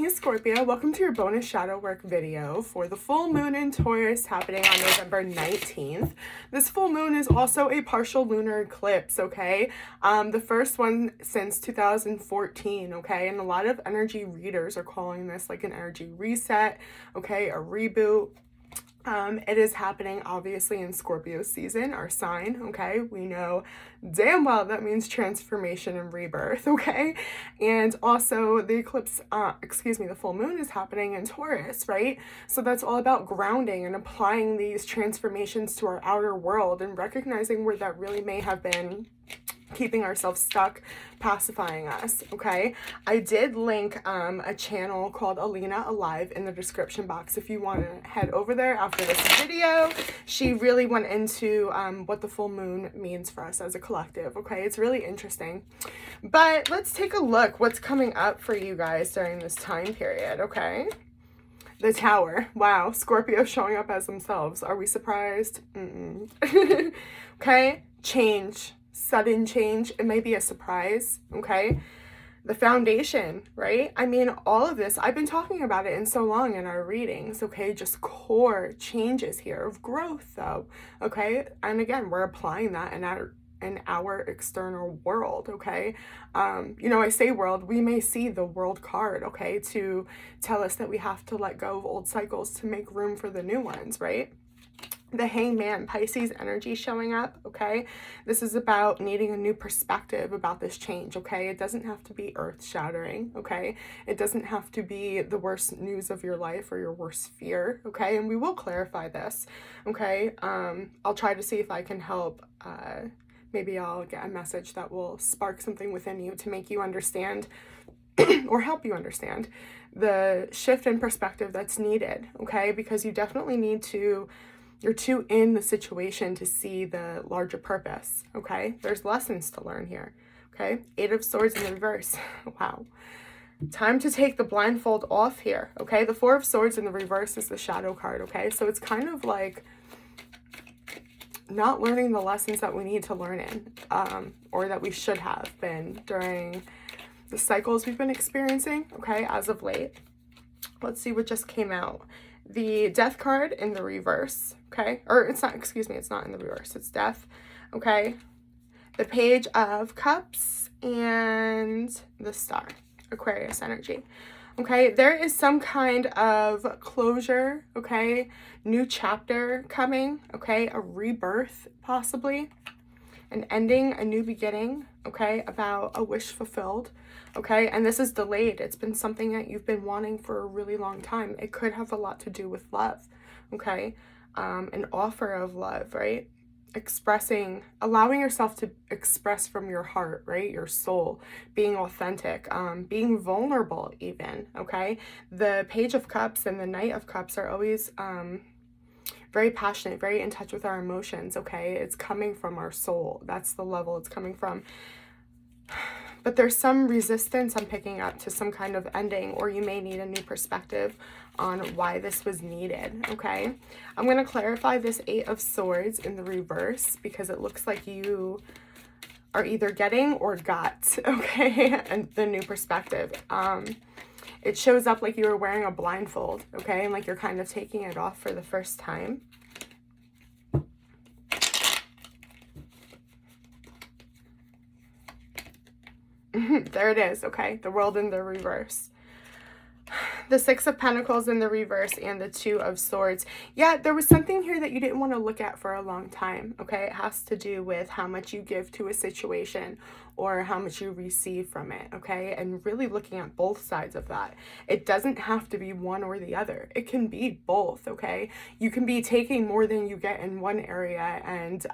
Hey Scorpio, welcome to your bonus shadow work video for the full moon in Taurus happening on November 19th. This full moon is also a partial lunar eclipse, okay? The first one since 2014, okay? And a lot of energy readers are calling this like an energy reset, okay? A reboot. It is happening obviously in Scorpio season, our sign, okay? We know damn well that means transformation and rebirth, okay? And also the eclipse, the full moon is happening in Taurus, right? So that's all about grounding and applying these transformations to our outer world and recognizing where that really may have been keeping ourselves stuck, pacifying us, okay? I did link a channel called Alina Alive in the description box if you want to head over there after this video. She really went into what the full moon means for us as a collective, okay? It's really interesting. But let's take a look what's coming up for you guys during this time period, okay? The Tower. Wow, Scorpio showing up as themselves. Are we surprised? Okay, change. Sudden change. It may be a surprise, okay? The Foundation, right? I mean, all of this, I've been talking about it in so long in our readings, okay? Just core changes here of growth, though, okay? And again, we're applying that in our external world, okay? I say world, we may see the world card, okay, to tell us that we have to let go of old cycles to make room for the new ones, right? The Hangman, Pisces energy showing up, okay? This is about needing a new perspective about this change, okay? It doesn't have to be earth-shattering, okay? It doesn't have to be the worst news of your life or your worst fear, okay? And we will clarify this, okay? I'll try to see if I can help. Maybe I'll get a message that will spark something within you to make you understand or help you understand the shift in perspective that's needed, okay? Because you definitely need to... You're too in the situation to see the larger purpose, okay? There's lessons to learn here, okay? Eight of Swords in the reverse. Wow. Time to take the blindfold off here, okay? The Four of Swords in the reverse is the shadow card, okay? So it's kind of like not learning the lessons that we need to learn in, or that we should have been during the cycles we've been experiencing, okay, as of late. Let's see what just came out. The Death card in the reverse, okay? Or it's not, it's not in the reverse. It's Death, okay? The Page of Cups and the Star, Aquarius energy, okay? There is some kind of closure, okay? New chapter coming, okay? A rebirth, possibly. An ending, a new beginning, okay? About a wish fulfilled. Okay, and this is delayed. It's been something that you've been wanting for a really long time. It could have a lot to do with love, okay? An offer of love, right? Allowing yourself to express from your heart, right? Your soul, being authentic, being vulnerable even, okay? The Page of Cups and the Knight of Cups are always very passionate, very in touch with our emotions, okay? It's coming from our soul. That's the level it's coming from. But there's some resistance I'm picking up to some kind of ending, or you may need a new perspective on why this was needed, okay? I'm going to clarify this Eight of Swords in the reverse because it looks like you are either getting or got, okay, and the new perspective. It shows up like you were wearing a blindfold, okay, and like you're kind of taking it off for the first time. There it is, okay? The World in the reverse. The Six of Pentacles in the reverse and the Two of Swords. Yeah, there was something here that you didn't want to look at for a long time, okay? It has to do with how much you give to a situation or how much you receive from it, okay? And really looking at both sides of that. It doesn't have to be one or the other. It can be both, okay? You can be taking more than you get in one area and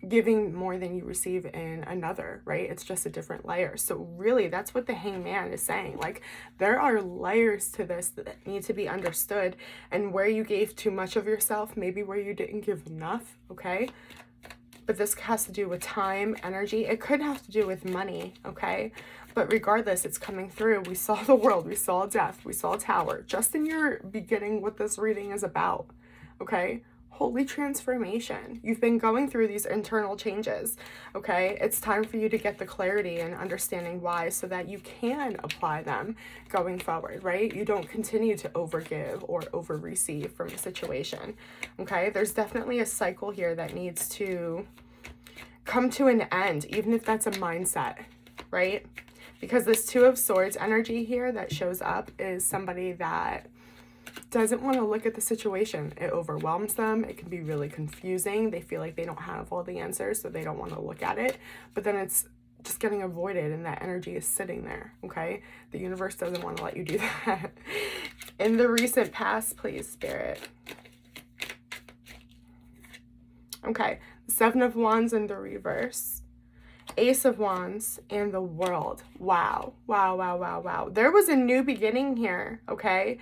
giving more than you receive in another, right? It's just a different layer. So really, that's what the Hangman is saying. Like, there are layers to this that need to be understood, and where you gave too much of yourself, maybe where you didn't give enough, okay? But this has to do with time, energy. It could have to do with money, okay? But regardless, it's coming through. We saw the World, we saw Death, we saw Tower. Just in your beginning what this reading is about, okay? holy transformation. You've been going through these internal changes, okay? It's time for you to get the clarity and understanding why, so that you can apply them going forward, right? You don't continue to overgive or over-receive from a situation, okay? There's definitely a cycle here that needs to come to an end, even if that's a mindset, right? Because this Two of Swords energy here that shows up is somebody that doesn't want to look at the situation. It overwhelms them. It can be really confusing. They feel like they don't have all the answers, so they don't want to look at it. But then it's just getting avoided, and that energy is sitting there, okay? The universe doesn't want to let you do that. In the recent past, please, Spirit. Okay, Seven of Wands in the reverse. Ace of Wands and the World. Wow. Wow, wow, wow, wow. There was a new beginning here, okay?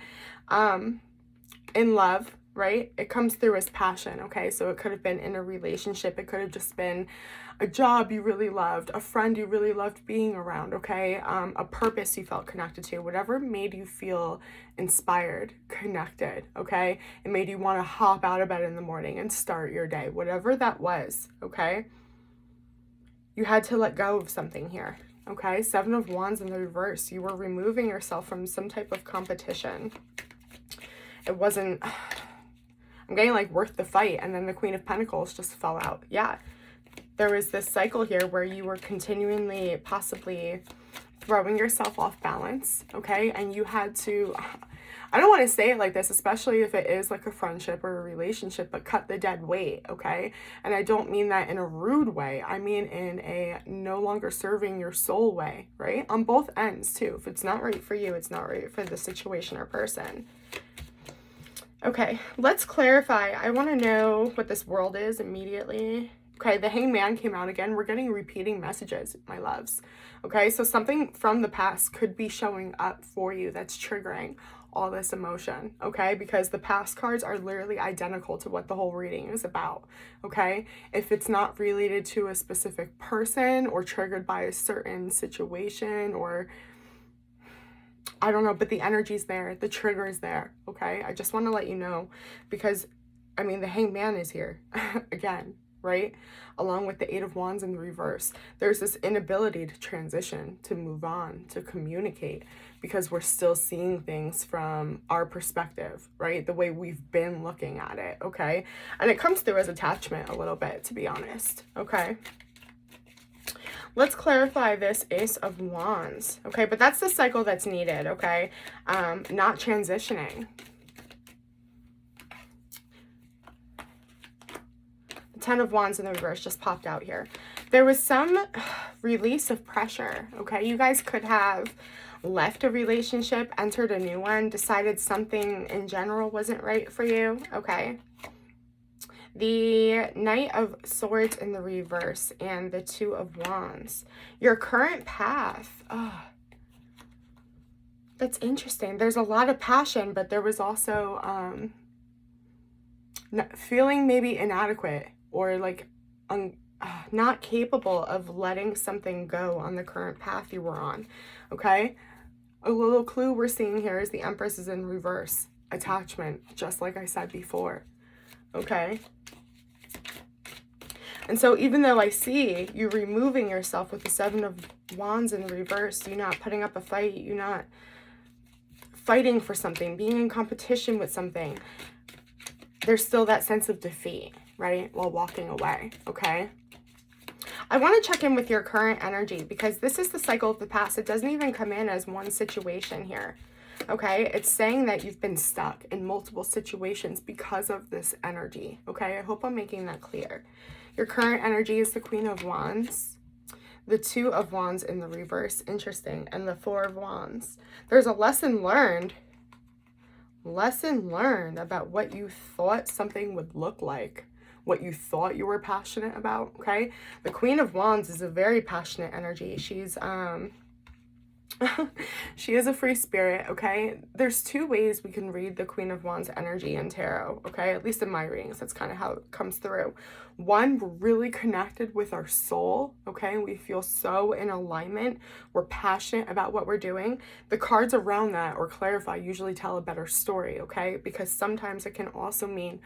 In love, right? It comes through as passion, okay? So it could have been in a relationship. It could have just been a job you really loved, a friend you really loved being around, okay? A purpose you felt connected to, whatever made you feel inspired, connected, okay? It made you want to hop out of bed in the morning and start your day, whatever that was, okay? You had to let go of something here, okay? Seven of Wands in the reverse. You were removing yourself from some type of competition. It wasn't, I'm getting like worth the fight, and then the Queen of Pentacles just fell out. Yeah, there was this cycle here where you were continually possibly throwing yourself off balance, okay? And you had to, I don't want to say it like this, especially if it is like a friendship or a relationship, but cut the dead weight, okay? And I don't mean that in a rude way. I mean in a no longer serving your soul way, right? On both ends too. If it's not right for you, it's not right for the situation or person. Okay, let's clarify. I want to know what this World is immediately. Okay, the Hangman came out again. We're getting repeating messages, my loves. Okay, so something from the past could be showing up for you that's triggering all this emotion, okay? Because the past cards are literally identical to what the whole reading is about, okay? If it's not related to a specific person or triggered by a certain situation or I don't know, but the energy's there, the trigger is there, okay? I just want to let you know because, I mean, the Hangman is here again, right? Along with the Eight of Wands in the reverse. There's this inability to transition, to move on, to communicate because we're still seeing things from our perspective, right? The way we've been looking at it, okay? And it comes through as attachment a little bit, to be honest, okay? Let's clarify this Ace of Wands, okay? But that's the cycle that's needed, okay? Not transitioning. The Ten of Wands in the reverse just popped out here. There was some release of pressure, okay? You guys could have left a relationship, entered a new one, decided something in general wasn't right for you, okay? The Knight of Swords in the reverse and the Two of Wands. Your current path. Oh, that's interesting. There's a lot of passion, but there was also feeling maybe inadequate or like not capable of letting something go on the current path you were on, okay? A little clue we're seeing here is the Empress is in reverse. Attachment, just like I said before, okay? And so even though I see you removing yourself with the Seven of Wands in the reverse, you're not putting up a fight, you're not fighting for something, being in competition with something, there's still that sense of defeat, right? While walking away, okay? I want to check in with your current energy because this is the cycle of the past. It doesn't even come in as one situation here, okay? It's saying that you've been stuck in multiple situations because of this energy, okay? I hope I'm making that clear. Your current energy is the Queen of Wands, the Two of Wands in the reverse, interesting, and the Four of Wands. There's a lesson learned about what you thought something would look like, what you thought you were passionate about, okay? The Queen of Wands is a very passionate energy. She's She is a free spirit, okay? There's two ways we can read the Queen of Wands energy in tarot, okay? At least in my readings, that's kind of how it comes through. One, we're really connected with our soul, okay? We feel so in alignment. We're passionate about what we're doing. The cards around that, or clarify, usually tell a better story, okay? Because sometimes it can also mean,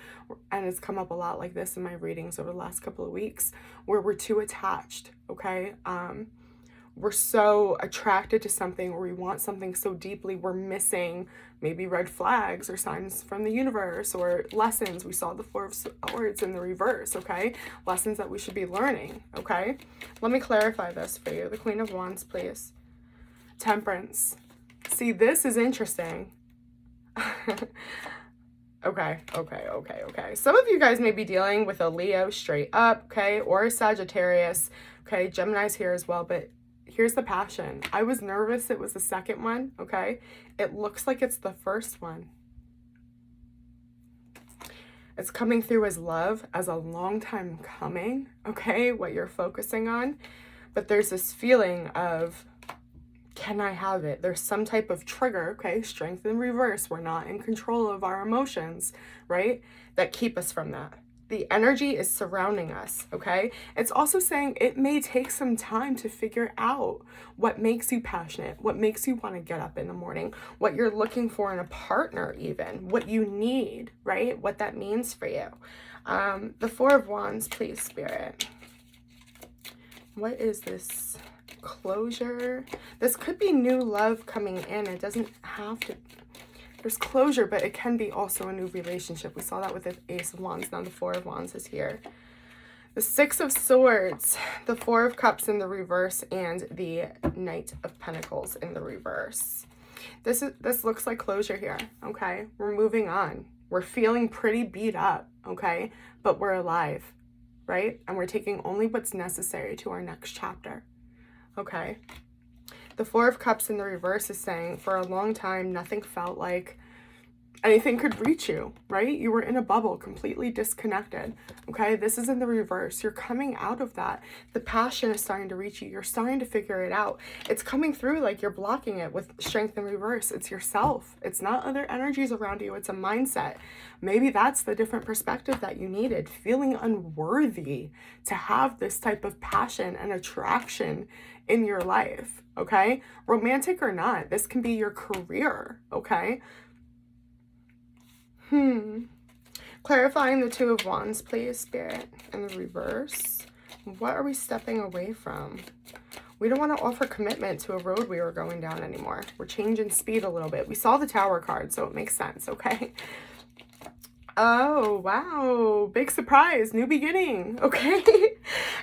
and it's come up a lot like this in my readings over the last couple of weeks, where we're too attached, okay? We're so attracted to something, or we want something so deeply, we're missing maybe red flags or signs from the universe, or lessons. We saw the Four of Swords in the reverse, okay? Lessons that we should be learning, okay? Let me clarify this for you. The Queen of Wands, please. Temperance. See, this is interesting. Okay. Some of you guys may be dealing with a Leo straight up, okay? Or a Sagittarius, okay? Gemini's here as well, but here's the passion. I was nervous it was the second one, okay? It looks like it's the first one. It's coming through as love, as a long time coming, okay? What you're focusing on. But there's this feeling of, can I have it? There's some type of trigger, okay? Strength in reverse. We're not in control of our emotions, right? That keep us from that. The energy is surrounding us, okay? It's also saying it may take some time to figure out what makes you passionate, what makes you want to get up in the morning, what you're looking for in a partner even, what you need, right? What that means for you. The Four of Wands, please, Spirit. What is this? Closure. This could be new love coming in. It doesn't have to... There's closure, but it can be also a new relationship. We saw that with the Ace of Wands. Now the Four of Wands is here. The Six of Swords, the Four of Cups in the reverse, and the Knight of Pentacles in the reverse. This looks like closure here, okay? We're moving on. We're feeling pretty beat up, okay? But we're alive, right? And we're taking only what's necessary to our next chapter, okay? The Four of Cups in the reverse is saying for a long time, nothing felt like anything could reach you, right? You were in a bubble, completely disconnected, okay? This is in the reverse. You're coming out of that. The passion is starting to reach you. You're starting to figure it out. It's coming through like you're blocking it with strength in reverse. It's yourself. It's not other energies around you. It's a mindset. Maybe that's the different perspective that you needed. Feeling unworthy to have this type of passion and attraction in your life, okay? Romantic or not, this can be your career, okay? Clarifying the Two of Wands, please, Spirit, in the reverse. What are we stepping away from? We don't want to offer commitment to a road we were going down anymore. We're changing speed a little bit. We saw the Tower card, so it makes sense, okay? Oh, wow. Big surprise. New beginning, okay?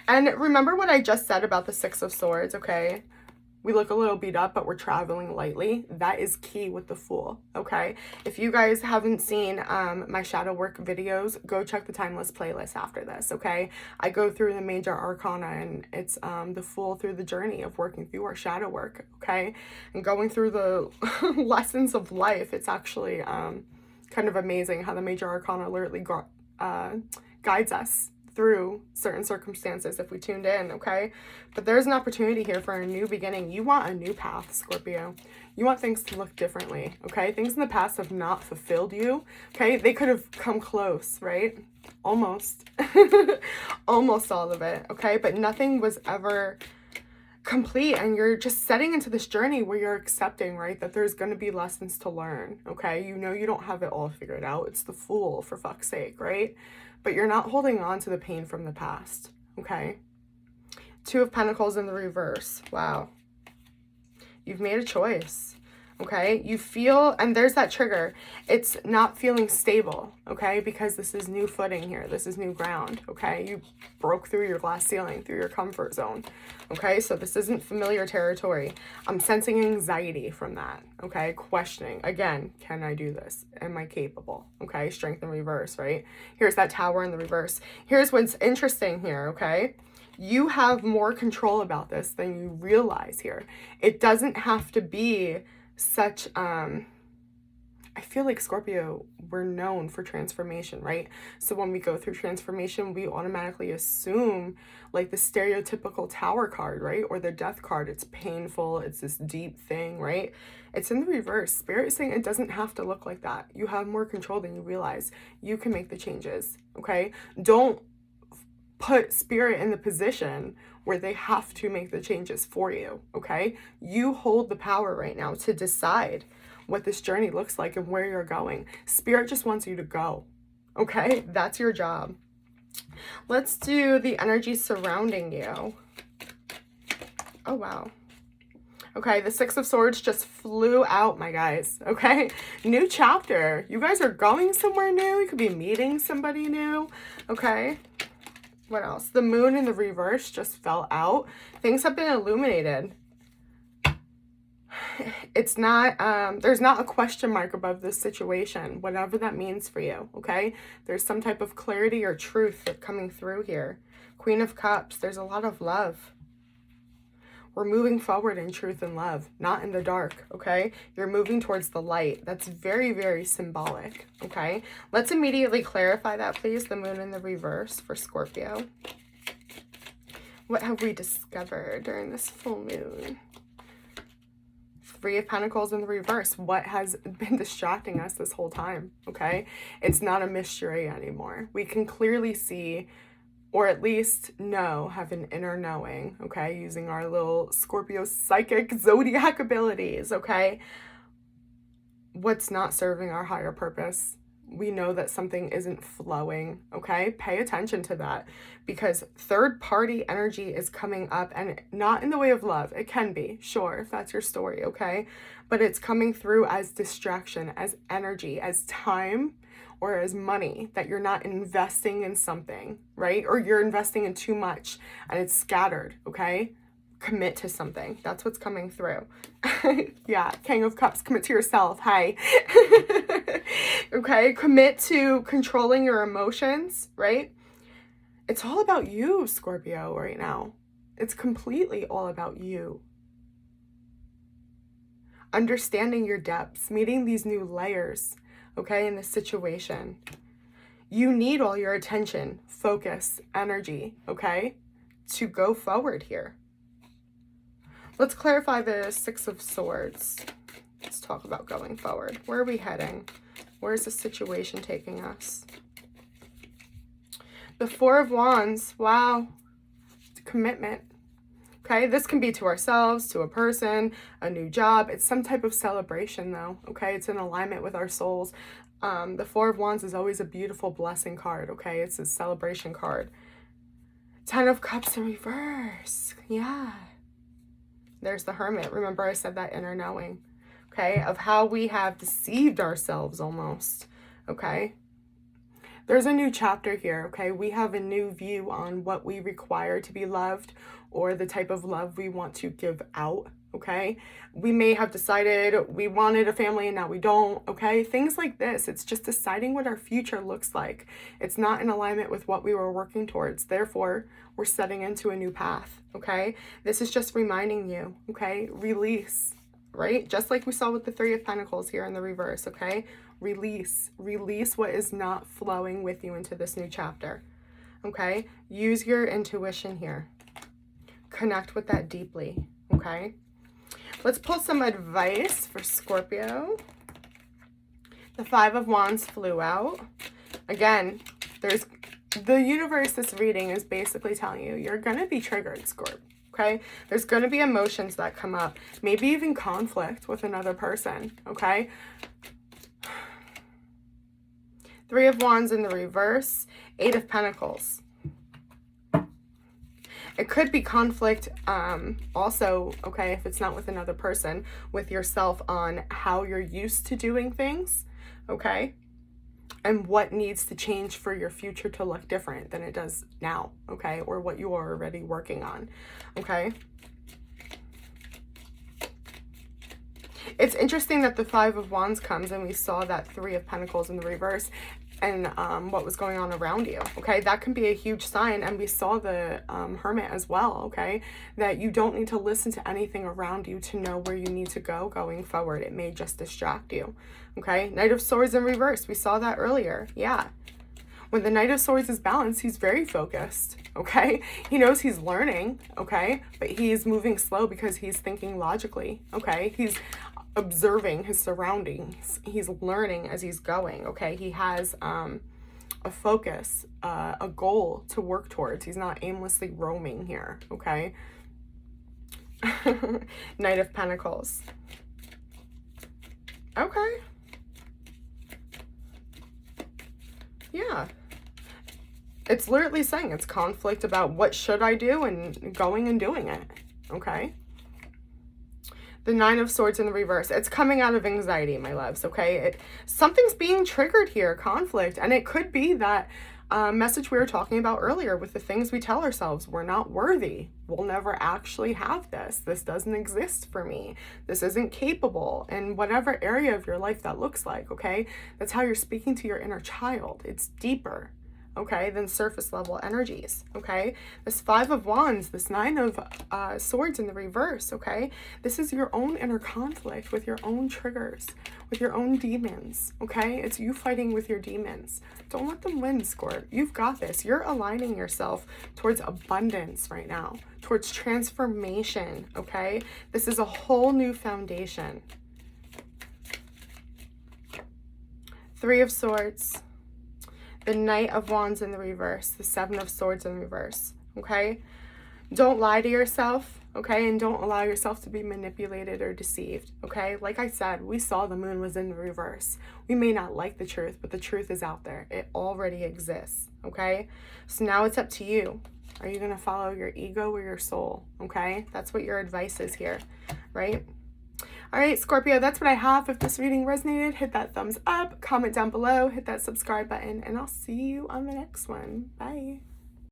And remember what I just said about the Six of Swords, okay? We look a little beat up, but we're traveling lightly. That is key with the Fool, okay? If you guys haven't seen my shadow work videos, go check the Timeless playlist after this, okay? I go through the major arcana, and it's the Fool through the journey of working through our shadow work, okay? And going through the lessons of life. It's actually kind of amazing how the major arcana literally guides us through certain circumstances if we tuned in, okay? But there's an opportunity here for a new beginning. You want a new path, Scorpio. You want things to look differently, okay? Things in the past have not fulfilled you, okay? They could have come close, right? Almost. Almost all of it, okay? But nothing was ever complete, and you're just setting into this journey where you're accepting, right, that there's going to be lessons to learn, okay? You know you don't have it all figured out. It's the Fool, for fuck's sake, right? But you're not holding on to the pain from the past, okay? Two of Pentacles in the reverse. Wow. You've made a choice, okay? You feel, and there's that trigger. It's not feeling stable, okay? Because this is new footing here. This is new ground, okay? You broke through your glass ceiling, through your comfort zone, okay? So this isn't familiar territory. I'm sensing anxiety from that, okay? Questioning. Again, can I do this? Am I capable? Okay? Strength in reverse, right? Here's that Tower in the reverse. Here's what's interesting here, okay? You have more control about this than you realize here. It doesn't have to be such I feel like Scorpio, we're known for transformation, right? So when we go through transformation, we automatically assume like the stereotypical Tower card, right? Or the Death card. It's painful. It's this deep thing, right? It's in the reverse. Spirit is saying it doesn't have to look like that. You have more control than you realize. You can make the changes, okay? Don't put Spirit in the position where they have to make the changes for you, okay? You hold the power right now to decide what this journey looks like and where you're going. Spirit just wants you to go, okay? That's your job. Let's do the energy surrounding you. Oh, wow. Okay, the Six of Swords just flew out, my guys, okay? New chapter. You guys are going somewhere new. You could be meeting somebody new, okay? What else? The Moon in the reverse just fell out. Things have been illuminated. It's not, there's not a question mark above this situation, whatever that means for you, okay? There's some type of clarity or truth coming through here. Queen of Cups, there's a lot of love. We're moving forward in truth and love, not in the dark, okay? You're moving towards the light. That's very, very symbolic, okay? Let's immediately clarify that, please. The Moon in the reverse for Scorpio. What have we discovered during this full moon? Three of Pentacles in the reverse. What has been distracting us this whole time, okay? It's not a mystery anymore. We can clearly see, or at least know, have an inner knowing, okay? Using our little Scorpio psychic zodiac abilities, okay? What's not serving our higher purpose. We know that something isn't flowing, okay? Pay attention to that, because third party energy is coming up, and not in the way of love. It can be, sure, if that's your story, okay? But it's coming through as distraction, as energy, as time, or as money that you're not investing in something, right? Or you're investing in too much and it's scattered, okay? Commit to something. That's what's coming through. Yeah, King of Cups, commit to yourself. Hi. Okay, commit to controlling your emotions, right? It's all about you, Scorpio, right now. It's completely all about you. Understanding your depths, meeting these new layers, okay, in this situation. You need all your attention, focus, energy, okay, to go forward here. Let's clarify the Six of Swords. Let's talk about going forward. Where are we heading? Where's the situation taking us? The Four of Wands. Wow. Commitment. Okay, this can be to ourselves, to a person, a new job. It's some type of celebration though, okay? It's in alignment with our souls. The Four of Wands is always a beautiful blessing card, okay? It's a celebration card. Ten of Cups in reverse. Yeah. There's the Hermit. Remember I said that inner knowing, okay? Of how we have deceived ourselves almost, okay? There's a new chapter here, okay? We have a new view on what we require to be loved, or the type of love we want to give out, okay? We may have decided we wanted a family and now we don't, okay? Things like this. It's just deciding what our future looks like. It's not in alignment with what we were working towards. Therefore, we're setting into a new path, okay? This is just reminding you, okay? Release, right? Just like we saw with the Three of Pentacles here in the reverse, okay? Release what is not flowing with you into this new chapter, okay? Use your intuition here. Connect with that deeply, okay? Let's pull some advice for Scorpio. The Five of Wands flew out. Again, there's the universe, this reading is basically telling you you're going to be triggered, Scorp, okay? There's going to be emotions that come up, maybe even conflict with another person, okay? Three of Wands in the reverse, Eight of Pentacles. It could be conflict also, okay, if it's not with another person, with yourself on how you're used to doing things, okay? And what needs to change for your future to look different than it does now, okay? Or what you are already working on, okay? It's interesting that the Five of Wands comes and we saw that Three of Pentacles in the reverse. and what was going on around you, okay? That can be a huge sign, and we saw the Hermit as well, okay? That you don't need to listen to anything around you to know where you need to go going forward. It may just distract you, okay? Knight of Swords in reverse. We saw that earlier. Yeah. When the Knight of Swords is balanced, he's very focused, okay? He knows he's learning, okay? But he's moving slow because he's thinking logically, okay? He's observing his surroundings. He's learning as he's going, okay? He has a focus, a goal to work towards. He's not aimlessly roaming here, okay? Knight of Pentacles. Okay. Yeah. It's literally saying it's conflict about what should I do and going and doing it, okay? The Nine of Swords in the reverse. It's coming out of anxiety, my loves, okay? Something's being triggered here, conflict. And it could be that message we were talking about earlier with the things we tell ourselves. We're not worthy. We'll never actually have this. This doesn't exist for me. This isn't capable. In whatever area of your life that looks like, okay? That's how you're speaking to your inner child. It's deeper, okay, than surface level energies, okay? This Five of Wands, this Nine of Swords in the reverse, okay? This is your own inner conflict with your own triggers, with your own demons, okay? It's you fighting with your demons. Don't let them win, Scorp. You've got this. You're aligning yourself towards abundance right now, towards transformation, okay? This is a whole new foundation. Three of Swords. The Knight of Wands in the reverse, the Seven of Swords in reverse, okay? Don't lie to yourself, okay? And don't allow yourself to be manipulated or deceived, okay? Like I said, we saw the moon was in the reverse. We may not like the truth, but the truth is out there. It already exists, okay? So now it's up to you. Are you going to follow your ego or your soul, okay? That's what your advice is here, right? All right, Scorpio, that's what I have. If this reading resonated, hit that thumbs up, comment down below, hit that subscribe button, and I'll see you on the next one. Bye.